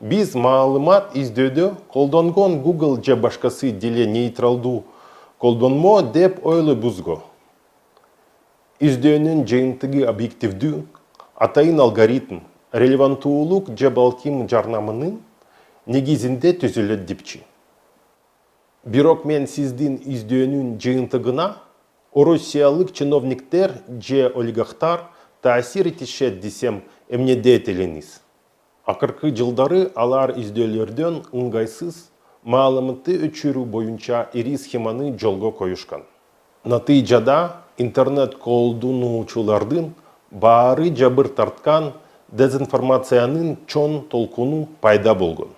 Biz маалымат издөөдө колдонгон Google же башкасы деле нейтралдуу колдонмо деп ойлойбузго. Издөөнүн жыйынтыгы объективдүү, атайын алгоритм, релеванттуулук же балким жарнаманын негизинде түзүлөт депчи. Бирок мен сиздин издөөнүн жыйынтыгына орусиялык чиновниктер же олигархтар таасир этишет десем эмне дейт элеңиз. Акыркы жылдары алар издөөлөрдөн ыңгайсыз маалыматты өчүрүү боюнча ири схеманы жолго коюшкан. Натыйжада интернет колдонуучулардын баары жабыр тарткан дезинформациянын чоң толкуну пайда болгон.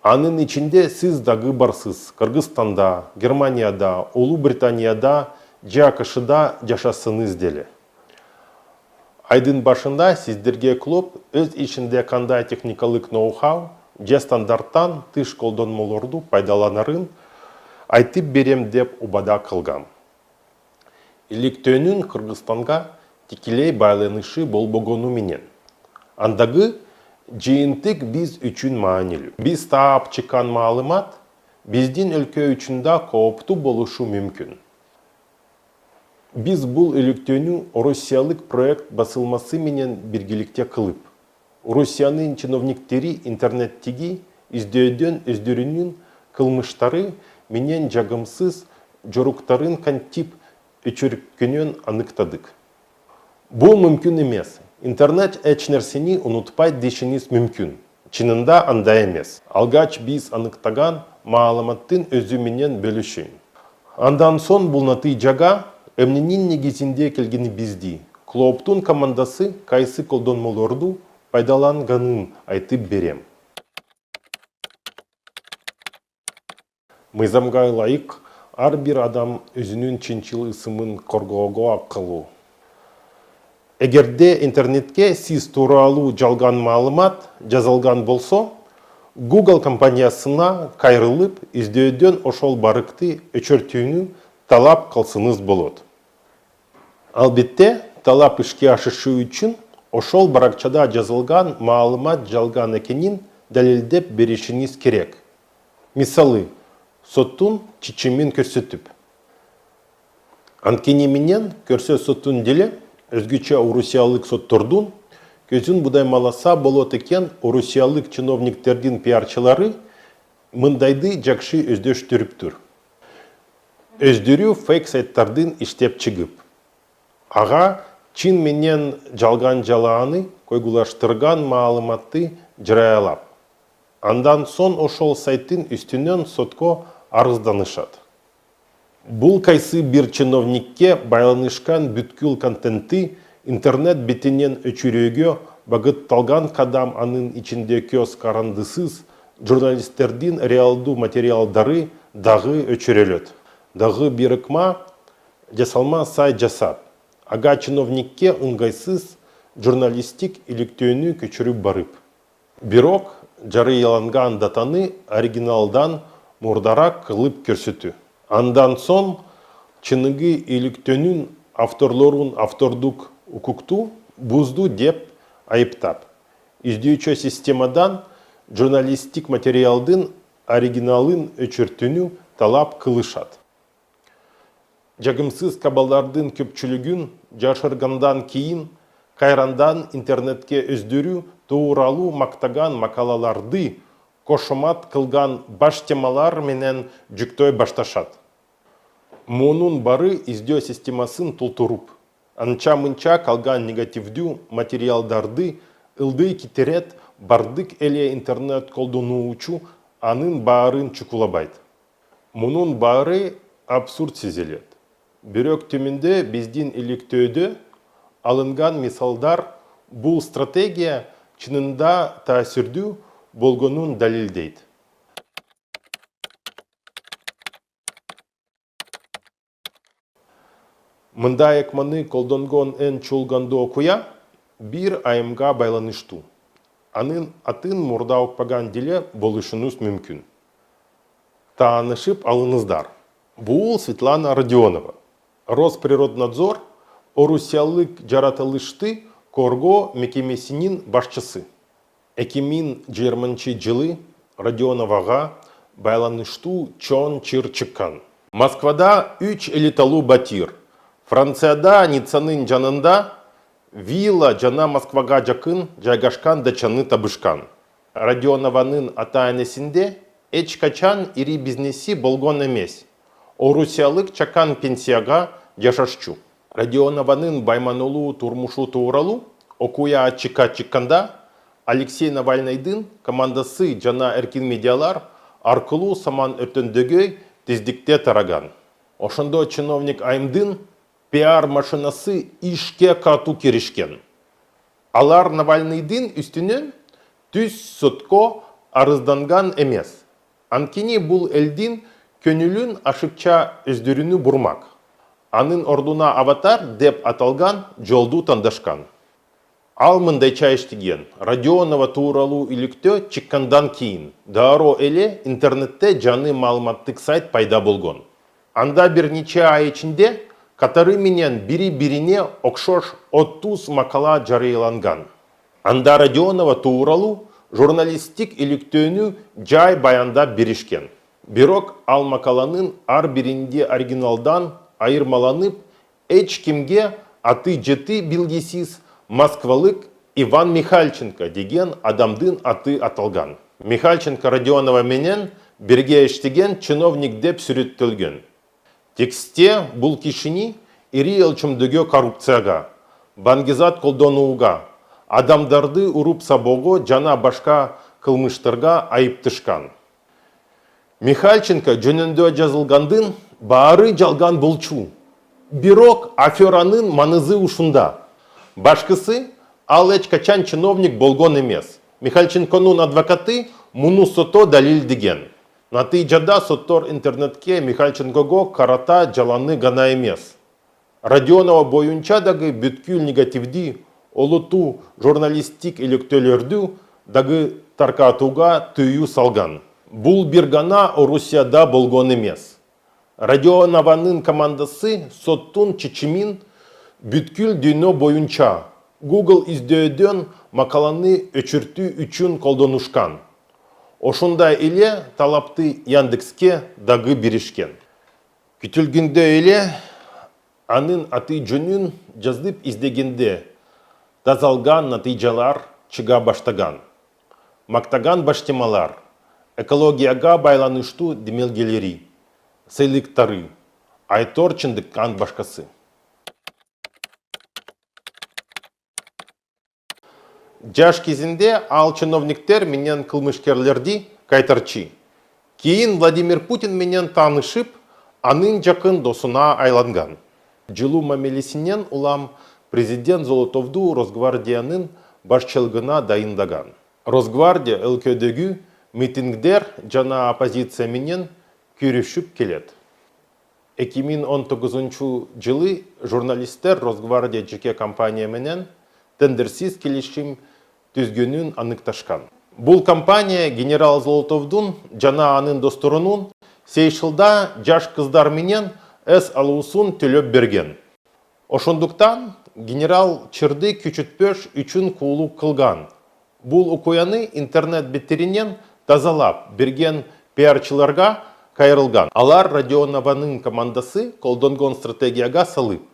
Анын ичинде сиз дагы барсыз. Кыргызстанда, Германияда, Улуу Британияда же АКШда жашасыңыз деле. Айдын башында сиздерге клуб өз ишинде кандай техникалык ноу-хау же стандарттан тыш колдонмолорду пайдаланарын айтып берем деп убада кылгам. Иликтөөнүн Кыргызстанга тикелей байланышы болбогону менен. Андагы жыйынтык биз үчүн маанилүү. Биз таап чыккан маалымат биздин өлкө үчүн да кооптуу болушу мүмкүн. Биз бул иликтөөнү орусиялык проект басылмасы менен биргеликте кылып, Орусиянын чиновниктери интернеттеги издөөнүн өздөрүнүн кылмыштары менен жагымсыз жоруктарын кантип өчүрүккөнүн аныктадык. Бул мүмкүн эмес. Интернет эч нерсени унутпайт дешиңиз мүмкүн. Чынында андай эмес. Алгач биз аныктаган маалыматтын өзү менен бөлүшөйүн. Андан соң бул натыйжага эмненин негизинде келгени бизди, клубтун командасы кайсы колдонмолорду пайдаланганын айтып берем. Мыйзамга ылайык ар бир адам өзүнүн чынчыл ысымын коргоого акылуу. Эгерде интернетке сиз тууралуу жалган маалымат жазылган болсо, Google компаниясына кайрылып, издөөнүн ошол барыкты өчөртүүнү талап кылсыңыз болот. Албетте, талап ишке ашышы үчүн ошол баракчада жазылган маалымат жалган экенин далилдеп беришиңиз керек. Мисалы, соттун чечимин көрсөтүп. Анткени менен көрсө соттун деле өзгөчө орусиялык соттордун көзүн будаймаласа болот экен орусиялык чиновниктердин пиарчылары мындайды жакшы өздөштүрүптүр. Өздөрү фейк сайттардын иштеп чыгып, ага чын менен жалган жалааны койгулаштырган маалыматты жарыялап, андан соң ошол сайттын үстүнөн сотко арызданышат. Бул кайсы бир чиновникке байланышкан бүткүл контентти интернет бетинен өчүрүүгө багытталган кадам, анын ичинде көз карандысыз журналисттердин реалдуу материалдары дагы өчүрөлөт. Дагы бир ыкма жасалма сайт жасап, ага чиновникке ыңгайсыз журналистик иликтөөнү көчүрүп барып. Бирок жарыяланган датаны оригиналдан мурдарак кылып көрсөтүү. Андан соң чыныгы иликтөөнүн авторлорун автордук укукту бузду деп айыптап, издөөчү системадан журналистик материалдын оригиналын өчөртүүнү талап кылышат. Жагымсыз кабалдардын көпчүлүгүн жашыргандан кийин кайрандан интернетке өздөрү тууралуу мактаган макалаларды кошомат кылган баш темалар менен жүктөй башташат. Мунун бары издөө системасын толтуруп, анча-мынча калган негативдүү материалдарды ылдый китерет, бардык эле интернет колдонуучу анын баарын чукулабайт. Мунун баары абсурд сезилет. Бирок төмүндө биздин иликтөөдө алынган мисалдар бул стратегия чынында таасирдүү болгонун далилдейт. Мындай ыкманы колдонгон эң чуулгандуу окуя бир айымга байланыштуу. Анын атын мурда укпаган деле болушуңуз мүмкүн. Таанышып алыңыздар. Бул Светлана Родионова. Росприроднадзор орусиялык жаратылышты коргоо мекемесинин башчысы. 2020 жылы Радионовага байланыштуу чоң чыр чыккан. Москвада 3 элиталуу батир. Францияда Ниццанын жанында вилла жана Москвага жакын жайгашкан дачаны табышкан. Радионованын ата-энесинде эч качан ири бизнеси болгон эмес. Орусиялык чакан пенсияга жашашчу. Радионованын байманулуу турмушу тууралуу окуя ачыкка чыкканда Алексей Навальныйдын командасы жана эркин медиалар аркылуу саман өтөндөгөй тездикте тараган. Ошондо чиновник Айымдын пиар машинасы ишке катуу киришкен. Алар Навальныйдын үстүнөн түз сотко арызданган эмес. Анткени бул элдин көнүлүн ашыкча өздөрүнү бурмак. Анын ордуна аватар деп аталган жолду тандашкан. Ал мындайча иштеген. Радионова тууралуу иликтөө чыккандан кийин дароо эле интернетте жаңы маалыматтык сайт пайда болгон. Анда бир нече ай ичинде катары менен бири-бирине окшош 30 макала жарыяланган. Анда Радионова тууралуу журналисттик иликтөөнү жай баяндап беришкен. Бирок ал макаланын ар биринде оригиналдан айырмаланып, эч кимге аты жети билгисиз москвалык Иван Михальченко деген адамдын аты аталган. Михальченко Радионова менен бирге иштеген чиновник деп сүрөттөлгөн. Текстте бул кишини ири өлчөмдөгү коррупцияга, баңгизат колдонууга, адамдарды уруп сабоого жана башка кылмыштарга айыпташкан. Михальченко жөнүндө жазылгандын баары жалган болчу. Бирок аферанын манызы ушунда. Башкысы ал эч качан чиновник болгон эмес. Михальченконун адвокаты муну сотто далилдеген. Натыйжада соттор интернетке Михальченкого карата жаланы гана эмес. Радионова боюнча дагы бүткүл негативди олутуу журналисттик иликтөөлөрдү дагы таркатууга тыюу салган. Бул бир гана Орусияда болгон эмес. Радионованын командасы соттун чечимин бүткүл дүйнө боюнча Google издөдөн макаланы өчүртүү үчүн колдонушкан. Ошондой эле талапты Яндекске дагы беришкен. Күтүлгөндө эле анын аты жөнүн жазып издегенде тазалган натыйжалар чыга баштаган. Мактаган баштемалар, экологияга байланыштуу демелгелери, сыйлыктары, айтор чындыктан башкасы. Жаш кезинде ал чиновниктер менен кылмышкерлерди кайтарчы. Кийин Владимир Путин менен таанышып, анын жакын досуна айланган. Жылуу мамилесинен улам президент Золотовду Росгвардиянын башчылыгына дайындаган. Росгвардия өлкөдөгү митингдер жана оппозиция менен күрөшүп келет. 2019 жылы журналисттер Росгвардия жеке компания менен тендерсиз келишим түзгөнүн аныкташкан. Бул компания генерал Золотовдун жана анын досторунун Сейшылда жаш кыздар менен эс алуусун төлөп берген. Ошондуктан генерал чырды күчүтпөш үчүн куулук кылган. Бул окуяны интернет беттеринен тазалап берген пиарчыларга кайрылган. Алар Радионованын командасы колдонгон стратегияга салып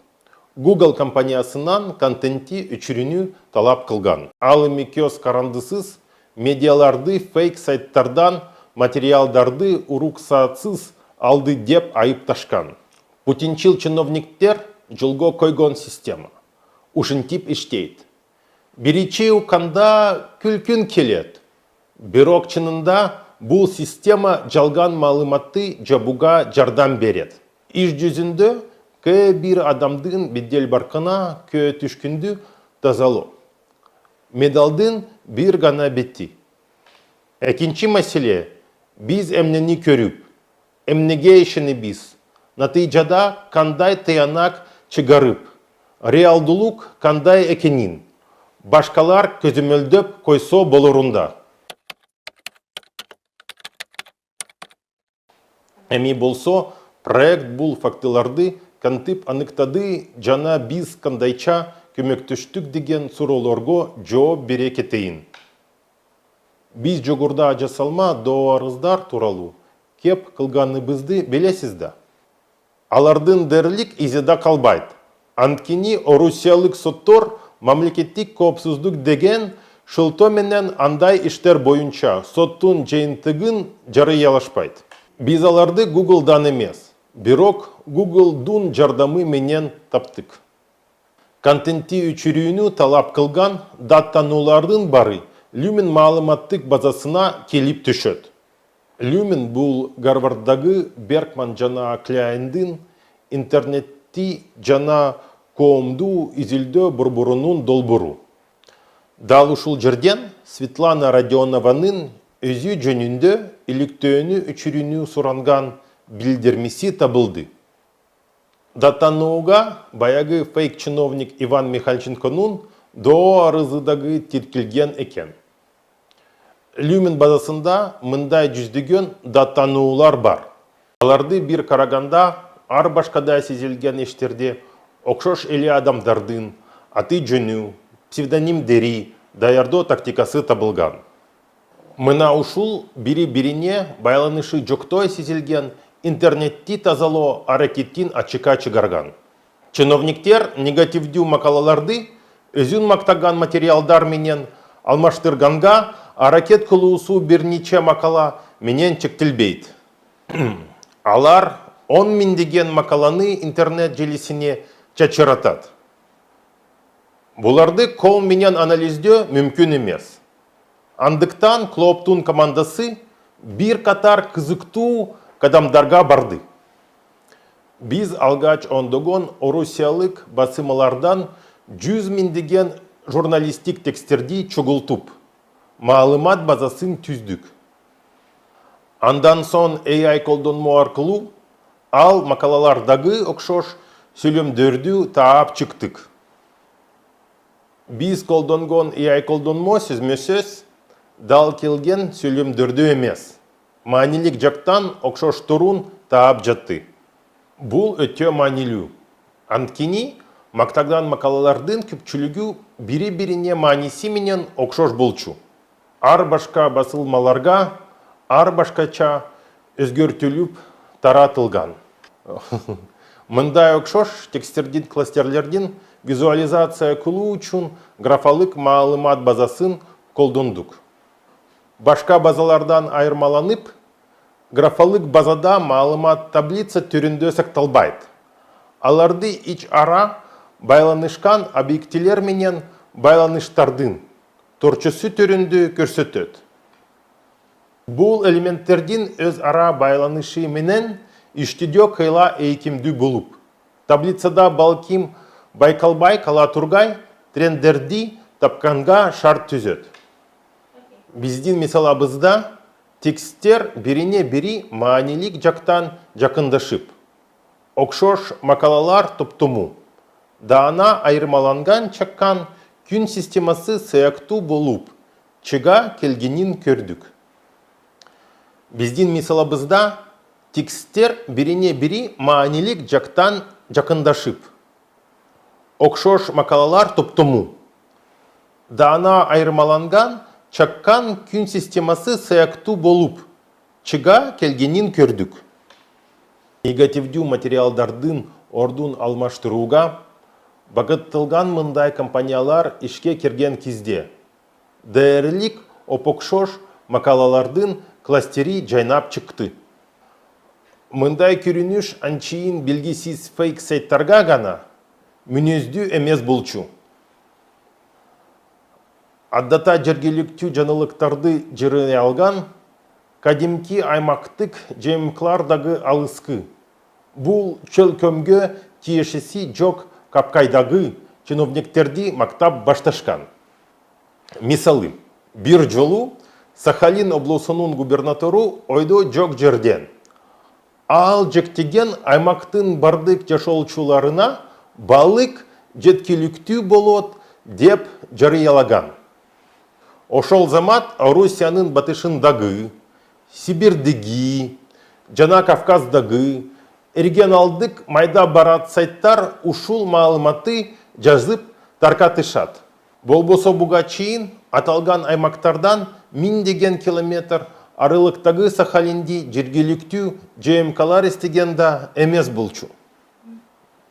Google компаниясынан контентти өчүрүүнү талап кылган. Ал эми көз карандысыз медиаларды фейк сайттардан материалдарды уруксатсыз алды деп айыпташкан. Путинчил чиновниктер жолго койгон система. Ушинтип иштейт. Биричи уканда күлкүн келет. Бирок чынында бул система жалган маалыматты жабууга жардам берет. Иш жүзүндө бир адамдын бедел баркына көө түшкүндү тазалоо. Медалдын бир гана бети. Экинчи маселе, биз эмнени көрүп, эмнеге ишенебиз, натыйжада кандай тыянак чыгарып, реалдуулук кандай экенин, башкалар көзөмөлдөп койсо болорунда. Эми болсо, проект бул фактыларды кантип аныктады жана биз кандайча көмөктөштүк деген суроолорго жооп бере кетейин. Biz jogurda жасалма доорыздар туралы кеп кылганыбызды белесиз да. Алардын дерлик изеда калбайт. Анткени орусиялык соттор мамлекеттик коопсуздук деген шылтоо менен андай иштер боюнча соттун жыйынтыгын жарыялашпайт. Биз аларды Google'дан эмес, бирок Google'дун жардамы менен таптык. Контентти өчүрүүнү талап кылган даттануулардын бары Lumen маалыматтык базасына келип түшөт. Lumen бул Гарварддагы Беркман жана Кляйндын интернетти жана коомду изилдөө борборунун долбоору. Дал ушул жерден Светлана Родионованын өзү жөнүндө иликтөөнү өчүрүүнү суранган билдирмеси табылды. Даттанууга баягы фейк-чиновник Иван Михальченконун доо арызы дагы тиркелген экен. Lumen базасында мындай жүздөгөн даттануулар бар. Аларды бир караганда ар башкада сезилген иштерде окшош эле адамдардын аты жөнү, псевдонимдери даярдоо тактикасы табылган. Мына ушул бири-бирине байланышы жоктой сезилген интернетти тазалоо аракетин ачыкка чыгарган. Чиновниктер негативдүү макалаларды өзүн мактаган материалдар менен алмаштырганга аракет кылуусу бир нече макала менен чектелбейт. Алар 10 миңдеген макаланы интернет желисине чачыратат. Буларды кол менен анализдөө мүмкүн эмес. Андыктан Клооптун командасы бир катар кызыктуу кадамдарга барды. Биз алгач ондогон орусиялык басымалардан 100 миңдеген журналистик тексттерди чогултуп, маалымат базасын түздүк. Андан соң AI колдонмо аркылуу ал макалалардагы окшош сүйлөмдөрдү таап чыктык. Биз колдонгон AI колдонмо сөзмө-сөз дал келген сүйлөмдөрдү эмес, маанилик жактан окшошторун таап жатты. Бул өтө маанилүү. Анткени мактаган макалалардын көпчүлүгү бири-бирине мааниси менен окшош болчу. Ар башка басылмаларга ар башкача өзгөртүлүп таратылган. Мындай окшош тексттердин кластерлердин визуализация кылуу үчүн графалык маалымат базасын колдондук. Башка базалардан айырмаланып, графалык базада маалымат таблица түрүндө сакталбайт. Аларды ич-ара байланышкан объектилер менен байланыштардын торчосу түрүндө көрсөтөт. Бул элементтердин өз ара байланышы менен иштидөө кыйла эйкимдүү болуп, таблицада балким байкалбай кала тургай тренддерди тапканга шарт түзөт. Биздин мисалыбызда тексттер бирине-бири маанилик жактан жакындашып, окшош макалалар топтому, даана айырмаланган чаккан күн системасы сыяктуу болуп, чыга келгенин көрдүк. Биздин мисалыбызда тексттер бирине-бири маанилик жактан жакындашып, окшош макалалар топтому, даана айырмаланган чаккан күн системасы сыяктуу болуп, чыга келгенин көрдүк. Негативдүү материалдардын ордун алмаштырууга багытталган мындай компаниялар ишке кирген кезде дээрлик опокшош макалалардын кластери жайнап чыкты. Мындай көрүнүш анчейин белгисиз фейк сайттарга гана мүнөздүү эмес болчу. Аддата жергиликтүү жаңылыктарды жарыялган кадимки аймактык жаймыклар дагы алыскы. Бул чөлкөмгө тиешеси жок капкайдагы чиновниктерди мактап башташкан. Мисалы, бир жолу Сахалин облусунун губернатору ойдо жок жерден ал жектеген аймактын бардык жашоочуларына балык жеткиликтүү болот деп жарыялаган. Ошол замат Орусиянын батышындагы, Сибирдеги, жана Кавказдагы регионалдык майда барат сайттар ушул маалыматты жазып таркатышат. Болбосо буга чейин аталган аймактардан 1000 километр арылыктагы Сахалинди жергиликтүү ЖМКлар истеген да эмес болчу.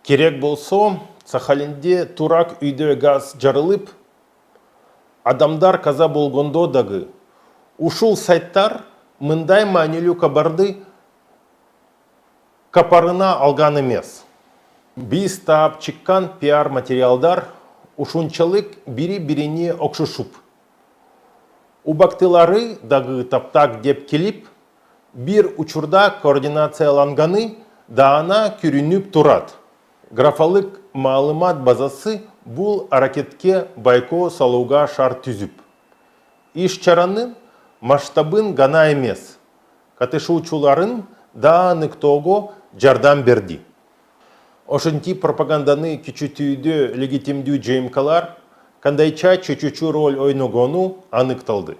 Керек болсо, Сахалинде турак үйдө газ жарылып, адамдар каза болгондо дагы ушул сайттар мындай маанилүү кабарды капарына алган эмес. Биз таап чыккан пиар материалдар ушунчалык бири-бирине окшошуп. Убактылары дагы таптак деп келип, бир учурда координацияланганы даана көрүнүп турат. Графалык маалымат базасы бул аракетке байкоо салууга шарт түзүп. Иш чаранын масштабын гана эмес, катышуучуларын да аныктоого жардам берди. Ошентип пропаганданы күчөтүүдө легитимдүү ЖМКлар кандайча чечүүчү роль ойногону аныкталды.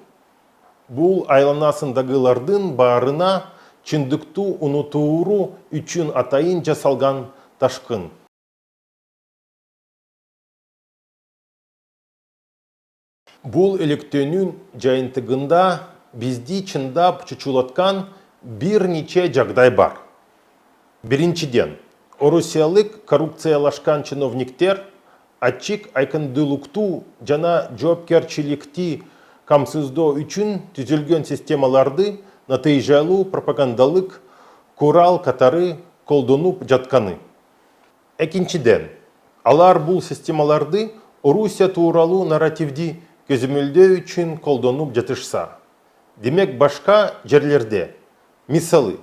Бул айланасындагылардын баарына чындыктуу унутууру үчүн атайын жасалган ташкын. Бул иликтөөнүн жайынтыгында бизди чындап чучулаткан бир нече жагдай бар. Биринчиден, орусиялык коррупциялашкан чиновниктер ачык айкындуулукту жана жоопкерчиликти камсыздоо үчүн түзүлгөн системаларды натыйжалуу пропагандалык курал катары колдонуп жатканы. Экинчиден, алар бул системаларды Орусия тууралуу нарративди көзөмөлдөө үчүн колдонуп жатышса. Демек башка жерлерде, мисалы,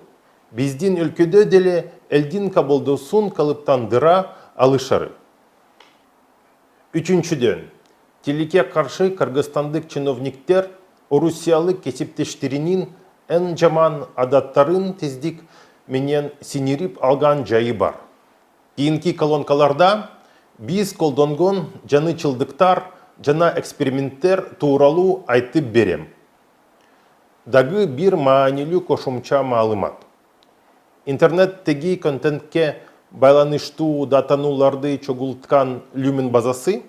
биздин өлкөдө деле элдин кабылдоосун калыптандыра алышары. Үчүнчүдөн, тилекке каршы кыргызстандык чиновниктер орусиялык кесиптештеринин эң жаман адаттарын тездик менен сиңирип алган жайы бар. Кийинки колонкаларда биз колдонгон жанычылдыктар жана эксперименттер тууралуу айтып берем. Дагы бир маанилүү кошумча маалымат. Интернеттеги контентке байланыштуу датанууларды чогулткан Люмен базасы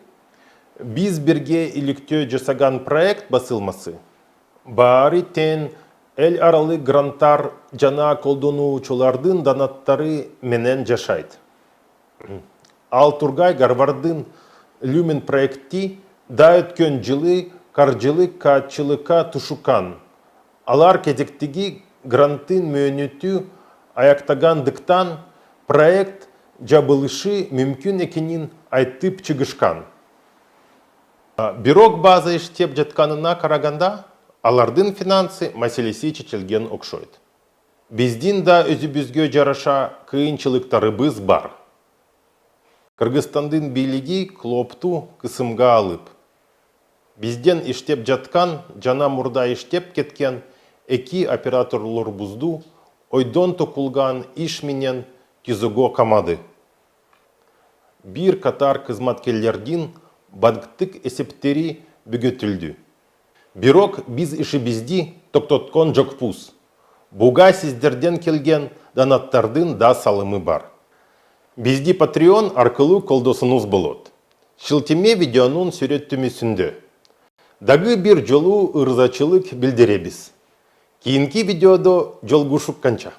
биз бирге иликтөө жасаган проект басылмасы. Баары тең эл аралык гранттар жана колдонуучулардын донаттары менен жашайт. Ал Тургай Гарвардын Люмен проекти да өткөн жылы каржылык каатчылыкка тушуккан. Алар кезектеги гранттын мөөнөтү аяктагандыктан проект жабылышы мүмкүн экенин айтып чыгышкан. Бирок база иштеп жатканына караганда, алардын финансы маселеси чечилген окшойт. Биздин да өзүбүзгө жараша кыйынчылыктарыбыз бар. Кыргызстандын бийлиги клоопту кысымга алып, бизден иштеп жаткан жана мурда иштеп кеткен эки операторлорубузду ойдон токулган иш менен түзүүгө камады. Бир катар кызматкерлердин банктык эсептери бүгөтүлдү. Бирок биз ишибизди токтоткон жокпуз. Буга сиздерден келген донаттардын да салымы бар. Бизди Patreon аркылуу колдосуңуз болот. Шилтеме видеонун сүрөттөмөсүндө. Дагы бир жолу ырзачылык билдиребиз. Кийинки видеодо жолугушукканча.